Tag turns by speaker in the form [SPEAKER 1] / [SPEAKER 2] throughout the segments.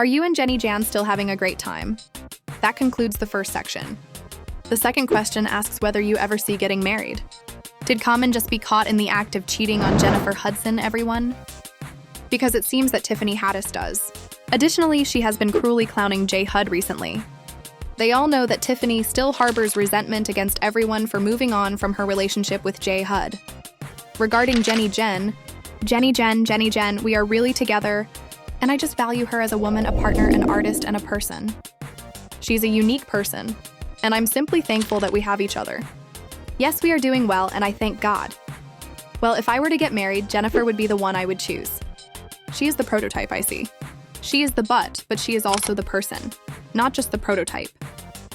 [SPEAKER 1] Are you and Jenny Jan still having a great time? That concludes the first section. The second question asks whether you ever see getting married. Did Common just be caught in the act of cheating on Jennifer Hudson, everyone? Because it seems that Tiffany Haddish does. Additionally, she has been cruelly clowning J. Hud recently. They all know that Tiffany still harbors resentment against everyone for moving on from her relationship with J. Hud. Regarding Jenny Jen, we are really together, and I just value her as a woman, a partner, an artist, and a person. She's a unique person, and I'm simply thankful that we have each other. Yes, we are doing well, and I thank God. Well, if I were to get married, Jennifer would be the one I would choose. She is the prototype I see. She is the but she is also the person, not just the prototype.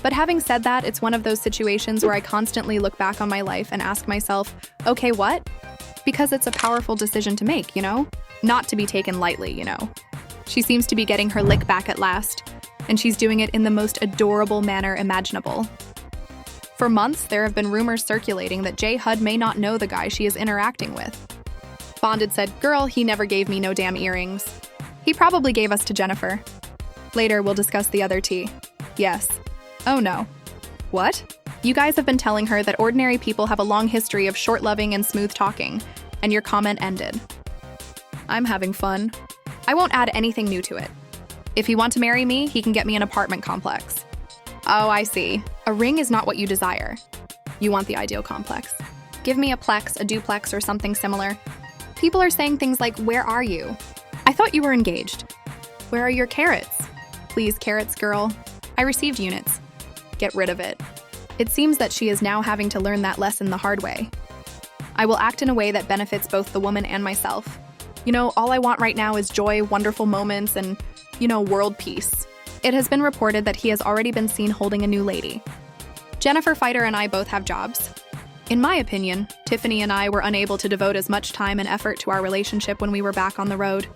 [SPEAKER 1] But having said that, it's one of those situations where I constantly look back on my life and ask myself, okay, what? Because it's a powerful decision to make, Not to be taken lightly, She seems to be getting her lick back at last, and she's doing it in the most adorable manner imaginable. For months, there have been rumors circulating that J. Hud may not know the guy she is interacting with. Bonded said, "Girl, he never gave me no damn earrings. He probably gave us to Jennifer. Later, we'll discuss the other tea." Yes. Oh no. What? You guys have been telling her that ordinary people have a long history of short-loving and smooth talking, and your comment ended. I'm having fun. I won't add anything new to it. If he wants to marry me, he can get me an apartment complex. Oh, I see. A ring is not what you desire. You want the ideal complex. Give me a plex, a duplex, or something similar. People are saying things like, "Where are you? I thought you were engaged. Where are your carrots? Please, carrots, girl. I received units. Get rid of it." It seems that she is now having to learn that lesson the hard way. I will act in a way that benefits both the woman and myself. All I want right now is joy, wonderful moments, and, world peace. It has been reported that he has already been seen holding a new lady. Jennifer Fighter and I both have jobs. In my opinion, Tiffany and I were unable to devote as much time and effort to our relationship when we were back on the road.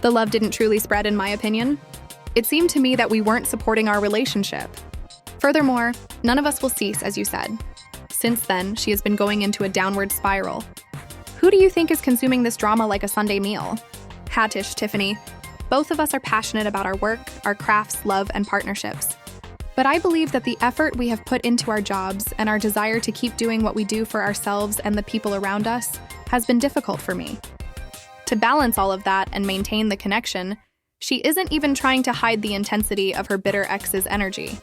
[SPEAKER 1] The love didn't truly spread, in my opinion. It seemed to me that we weren't supporting our relationship. Furthermore, none of us will cease, as you said. Since then, she has been going into a downward spiral. Who do you think is consuming this drama like a Sunday meal? Haddish, Tiffany. Both of us are passionate about our work, our crafts, love, and partnerships. But I believe that the effort we have put into our jobs and our desire to keep doing what we do for ourselves and the people around us has been difficult for me. To balance all of that and maintain the connection, she isn't even trying to hide the intensity of her bitter ex's energy.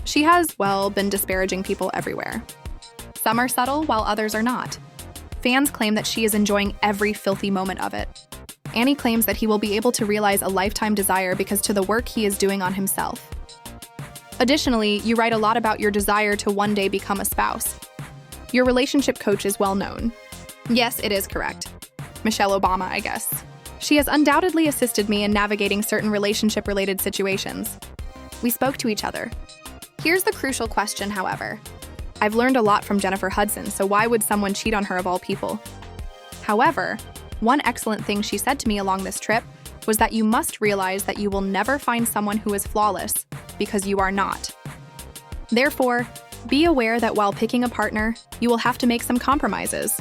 [SPEAKER 1] She has, been disparaging people everywhere. Some are subtle, while others are not. Fans claim that she is enjoying every filthy moment of it. Annie claims that he will be able to realize a lifetime desire because to the work he is doing on himself. Additionally, you write a lot about your desire to one day become a spouse. Your relationship coach is well known. Yes, it is correct. Michelle Obama, I guess. She has undoubtedly assisted me in navigating certain relationship-related situations. We spoke to each other. Here's the crucial question, however. I've learned a lot from Jennifer Hudson, so why would someone cheat on her of all people? However, one excellent thing she said to me along this trip was that you must realize that you will never find someone who is flawless, because you are not. Therefore, be aware that while picking a partner, you will have to make some compromises.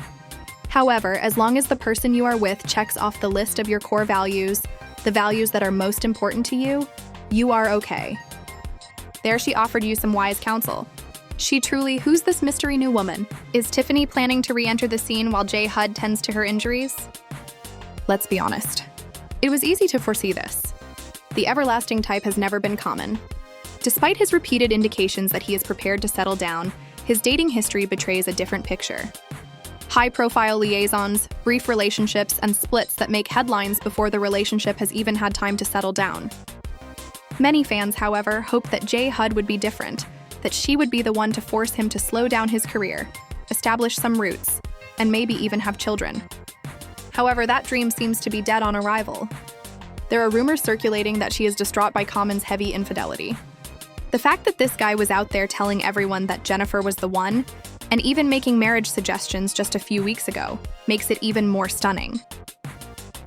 [SPEAKER 1] However, as long as the person you are with checks off the list of your core values, the values that are most important to you, you are okay. There she offered you some wise counsel. Who's this mystery new woman? Is Tiffany planning to re-enter the scene while J. Hud tends to her injuries? Let's be honest. It was easy to foresee this. The everlasting type has never been common. Despite his repeated indications that he is prepared to settle down, his dating history betrays a different picture. High-profile liaisons, brief relationships, and splits that make headlines before the relationship has even had time to settle down. Many fans, however, hope that J. Hud would be different, that she would be the one to force him to slow down his career, establish some roots, and maybe even have children. However, that dream seems to be dead on arrival. There are rumors circulating that she is distraught by Common's heavy infidelity. The fact that this guy was out there telling everyone that Jennifer was the one, and even making marriage suggestions just a few weeks ago, makes it even more stunning.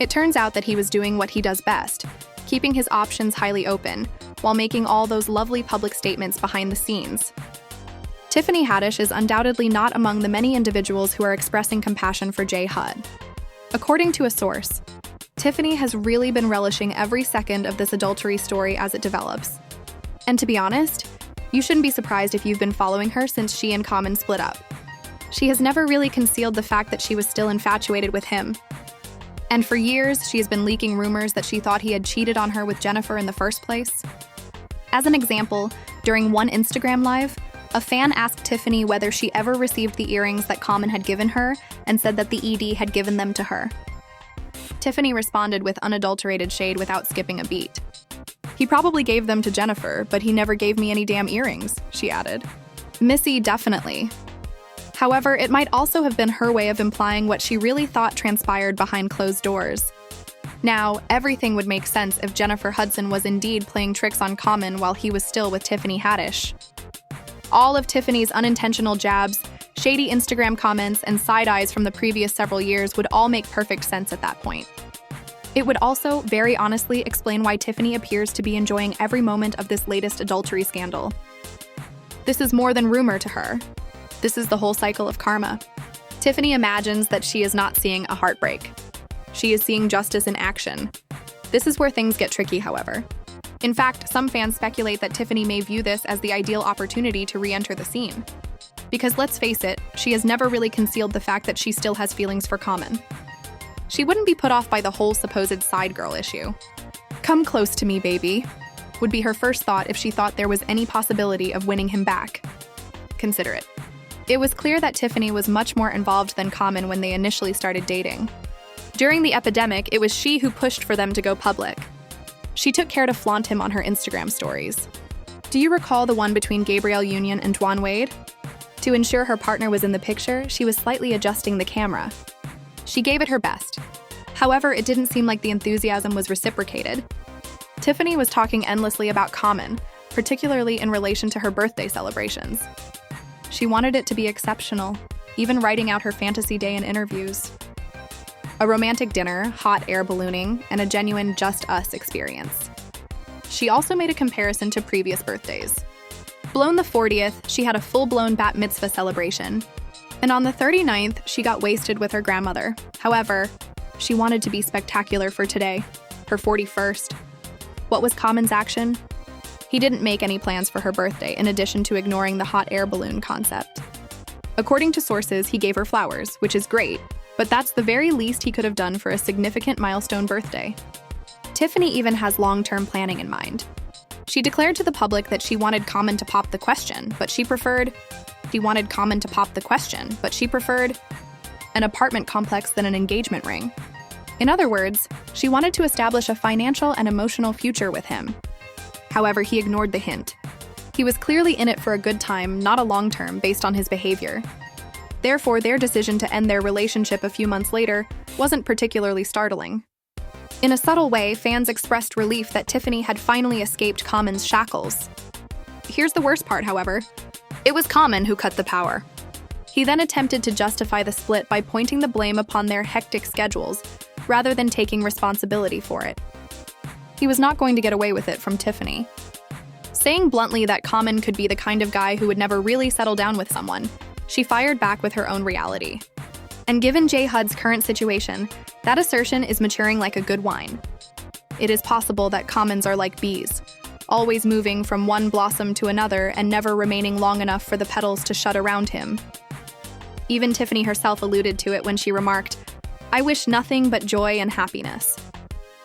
[SPEAKER 1] It turns out that he was doing what he does best, keeping his options highly open, while making all those lovely public statements behind the scenes. Tiffany Haddish is undoubtedly not among the many individuals who are expressing compassion for J. Hud. According to a source, Tiffany has really been relishing every second of this adultery story as it develops. And to be honest, you shouldn't be surprised if you've been following her since she and Common split up. She has never really concealed the fact that she was still infatuated with him. And for years, she has been leaking rumors that she thought he had cheated on her with Jennifer in the first place. As an example, during one Instagram Live, a fan asked Tiffany whether she ever received the earrings that Common had given her and said that the ED had given them to her. Tiffany responded with unadulterated shade without skipping a beat. "He probably gave them to Jennifer, but he never gave me any damn earrings," she added. Missy, definitely. However, it might also have been her way of implying what she really thought transpired behind closed doors. Now, everything would make sense if Jennifer Hudson was indeed playing tricks on Common while he was still with Tiffany Haddish. All of Tiffany's unintentional jabs, shady Instagram comments, and side-eyes from the previous several years would all make perfect sense at that point. It would also, very honestly, explain why Tiffany appears to be enjoying every moment of this latest adultery scandal. This is more than rumor to her. This is the whole cycle of karma. Tiffany imagines that she is not seeing a heartbreak. She is seeing justice in action. This is where things get tricky, however. In fact, some fans speculate that Tiffany may view this as the ideal opportunity to re-enter the scene. Because let's face it, she has never really concealed the fact that she still has feelings for Common. She wouldn't be put off by the whole supposed side girl issue. "Come close to me, baby," would be her first thought if she thought there was any possibility of winning him back. Consider it. It was clear that Tiffany was much more involved than Common when they initially started dating. During the epidemic, it was she who pushed for them to go public. She took care to flaunt him on her Instagram stories. Do you recall the one between Gabrielle Union and Dwayne Wade? To ensure her partner was in the picture, she was slightly adjusting the camera. She gave it her best. However, it didn't seem like the enthusiasm was reciprocated. Tiffany was talking endlessly about Common, particularly in relation to her birthday celebrations. She wanted it to be exceptional, even writing out her fantasy day in interviews. A romantic dinner, hot air ballooning, and a genuine just us experience. She also made a comparison to previous birthdays. Blown the 40th, she had a full-blown bat mitzvah celebration. And on the 39th, she got wasted with her grandmother. However, she wanted to be spectacular for today, her 41st. What was Common's action? He didn't make any plans for her birthday, in addition to ignoring the hot air balloon concept. According to sources, he gave her flowers, which is great, but that's the very least he could have done for a significant milestone birthday. Tiffany even has long-term planning in mind. She declared to the public that she wanted Common to pop the question, but she preferred an apartment complex than an engagement ring. In other words, she wanted to establish a financial and emotional future with him. However, he ignored the hint. He was clearly in it for a good time, not a long-term, based on his behavior. Therefore, their decision to end their relationship a few months later wasn't particularly startling. In a subtle way, fans expressed relief that Tiffany had finally escaped Common's shackles. Here's the worst part, however. It was Common who cut the power. He then attempted to justify the split by pointing the blame upon their hectic schedules, rather than taking responsibility for it. He was not going to get away with it from Tiffany. Saying bluntly that Common could be the kind of guy who would never really settle down with someone, she fired back with her own reality. And given J. Hud's current situation, that assertion is maturing like a good wine. It is possible that Commons are like bees, always moving from one blossom to another and never remaining long enough for the petals to shut around him. Even Tiffany herself alluded to it when she remarked, "I wish nothing but joy and happiness."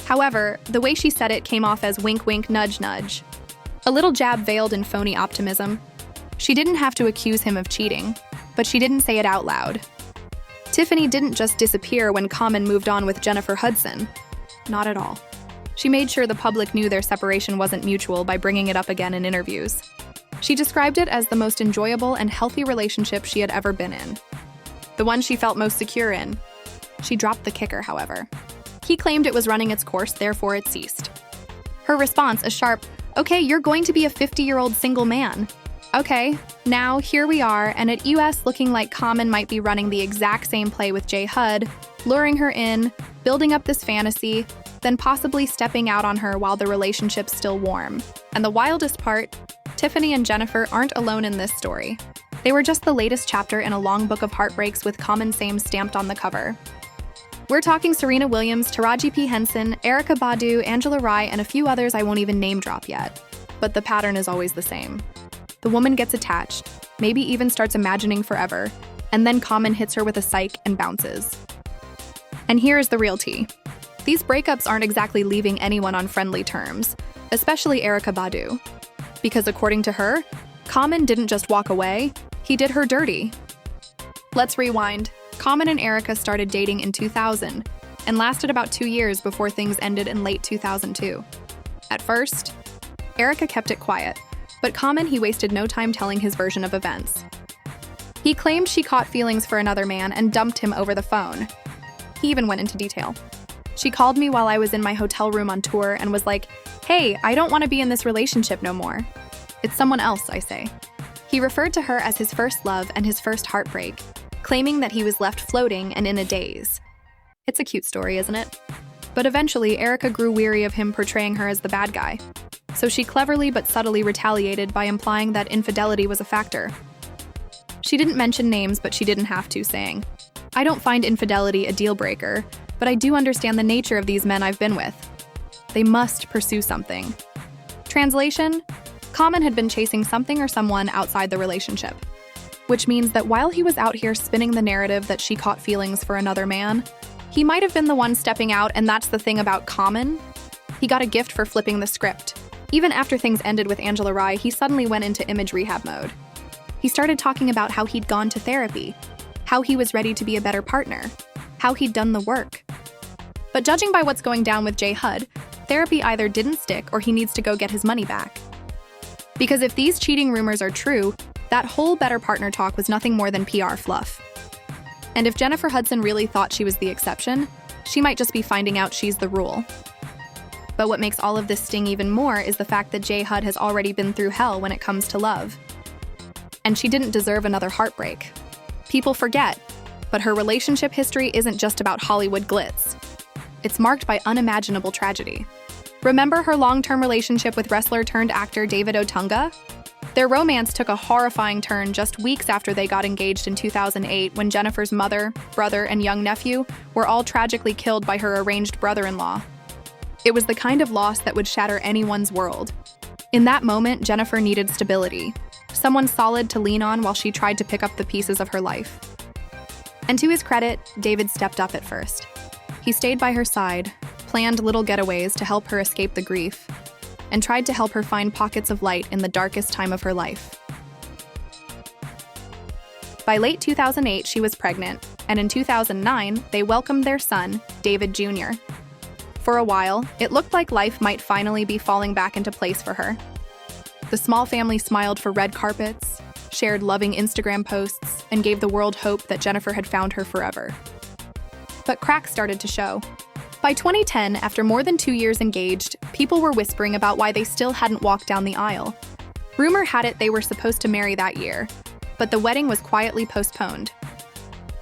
[SPEAKER 1] However, the way she said it came off as wink wink nudge nudge. A little jab veiled in phony optimism. She didn't have to accuse him of cheating, but she didn't say it out loud. Tiffany didn't just disappear when Common moved on with Jennifer Hudson. Not at all. She made sure the public knew their separation wasn't mutual by bringing it up again in interviews. She described it as the most enjoyable and healthy relationship she had ever been in. The one she felt most secure in. She dropped the kicker, however. He claimed it was running its course, therefore it ceased. Her response, a sharp, "Okay, you're going to be a 50-year-old single man." Okay, now here we are, and at US looking like Common might be running the exact same play with J. Hud, luring her in, building up this fantasy, then possibly stepping out on her while the relationship's still warm. And the wildest part, Tiffany and Jennifer aren't alone in this story. They were just the latest chapter in a long book of heartbreaks with Common Same stamped on the cover. We're talking Serena Williams, Taraji P. Henson, Erykah Badu, Angela Rye, and a few others I won't even name drop yet. But the pattern is always the same. The woman gets attached, maybe even starts imagining forever, and then Common hits her with a psych and bounces. And here is the real tea. These breakups aren't exactly leaving anyone on friendly terms, especially Erykah Badu. Because according to her, Common didn't just walk away, he did her dirty. Let's rewind. Common and Erykah started dating in 2000 and lasted about 2 years before things ended in late 2002. At first, Erykah kept it quiet, but Common he wasted no time telling his version of events. He claimed she caught feelings for another man and dumped him over the phone. He even went into detail. She called me while I was in my hotel room on tour and was like, "Hey, I don't want to be in this relationship no more. It's someone else," I say. He referred to her as his first love and his first heartbreak, claiming that he was left floating and in a daze. It's a cute story, isn't it? But eventually, Erykah grew weary of him portraying her as the bad guy. So she cleverly but subtly retaliated by implying that infidelity was a factor. She didn't mention names, but she didn't have to, saying, "I don't find infidelity a deal breaker, but I do understand the nature of these men I've been with. They must pursue something." Translation: Common had been chasing something or someone outside the relationship. Which means that while he was out here spinning the narrative that she caught feelings for another man, he might have been the one stepping out, and that's the thing about Common. He got a gift for flipping the script. Even after things ended with Angela Rye, he suddenly went into image rehab mode. He started talking about how he'd gone to therapy, how he was ready to be a better partner, how he'd done the work. But judging by what's going down with J. Hud, therapy either didn't stick or he needs to go get his money back. Because if these cheating rumors are true, that whole better partner talk was nothing more than PR fluff. And if Jennifer Hudson really thought she was the exception, she might just be finding out she's the rule. But what makes all of this sting even more is the fact that J. Hud has already been through hell when it comes to love. And she didn't deserve another heartbreak. People forget, but her relationship history isn't just about Hollywood glitz. It's marked by unimaginable tragedy. Remember her long-term relationship with wrestler-turned-actor David Otunga? Their romance took a horrifying turn just weeks after they got engaged in 2008 when Jennifer's mother, brother, and young nephew were all tragically killed by her arranged brother-in-law. It was the kind of loss that would shatter anyone's world. In that moment, Jennifer needed stability, someone solid to lean on while she tried to pick up the pieces of her life. And to his credit, David stepped up at first. He stayed by her side, planned little getaways to help her escape the grief, and tried to help her find pockets of light in the darkest time of her life. By late 2008, she was pregnant, and in 2009, they welcomed their son, David Jr. For a while, it looked like life might finally be falling back into place for her. The small family smiled for red carpets, shared loving Instagram posts, and gave the world hope that Jennifer had found her forever. But cracks started to show. By 2010, after more than 2 years engaged, people were whispering about why they still hadn't walked down the aisle. Rumor had it they were supposed to marry that year, but the wedding was quietly postponed.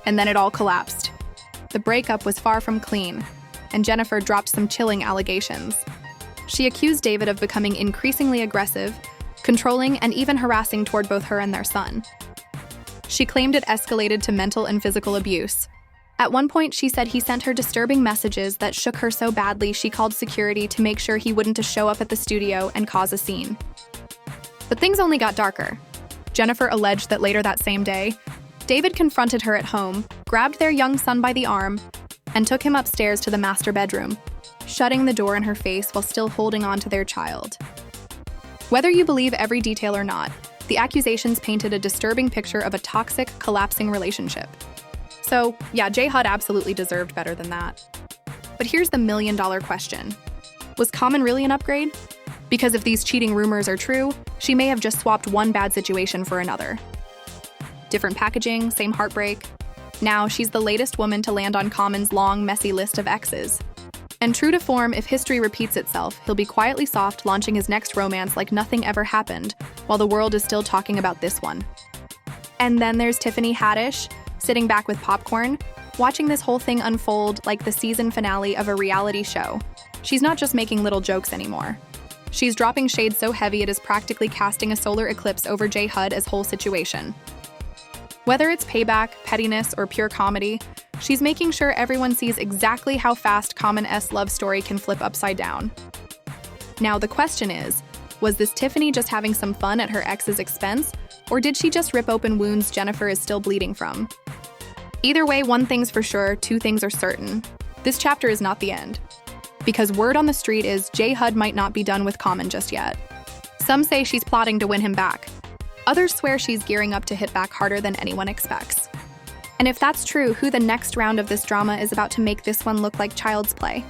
[SPEAKER 1] And then it all collapsed. The breakup was far from clean, and Jennifer dropped some chilling allegations. She accused David of becoming increasingly aggressive, controlling, and even harassing toward both her and their son. She claimed it escalated to mental and physical abuse. At one point, she said he sent her disturbing messages that shook her so badly she called security to make sure he wouldn't show up at the studio and cause a scene. But things only got darker. Jennifer alleged that later that same day, David confronted her at home, grabbed their young son by the arm, and took him upstairs to the master bedroom, shutting the door in her face while still holding on to their child. Whether you believe every detail or not, the accusations painted a disturbing picture of a toxic, collapsing relationship. So, yeah, J. Hud absolutely deserved better than that. But here's the million-dollar question. Was Common really an upgrade? Because if these cheating rumors are true, she may have just swapped one bad situation for another. Different packaging, same heartbreak. Now, she's the latest woman to land on Common's long, messy list of exes. And true to form, if history repeats itself, he'll be quietly soft, launching his next romance like nothing ever happened, while the world is still talking about this one. And then there's Tiffany Haddish, sitting back with popcorn, watching this whole thing unfold like the season finale of a reality show. She's not just making little jokes anymore. She's dropping shade so heavy it is practically casting a solar eclipse over J. Hud as whole situation. Whether it's payback, pettiness, or pure comedy, She's making sure everyone sees exactly how fast Common S love story can flip upside down. Now the question is, was this Tiffany just having some fun at her ex's expense, or did she just rip open wounds Jennifer is still bleeding from? Either way, one thing's for sure, two things are certain. This chapter is not the end. Because word on the street is J. Hud might not be done with Common just yet. Some say she's plotting to win him back. Others swear she's gearing up to hit back harder than anyone expects. And if that's true, who the next round of this drama is about to make this one look like child's play?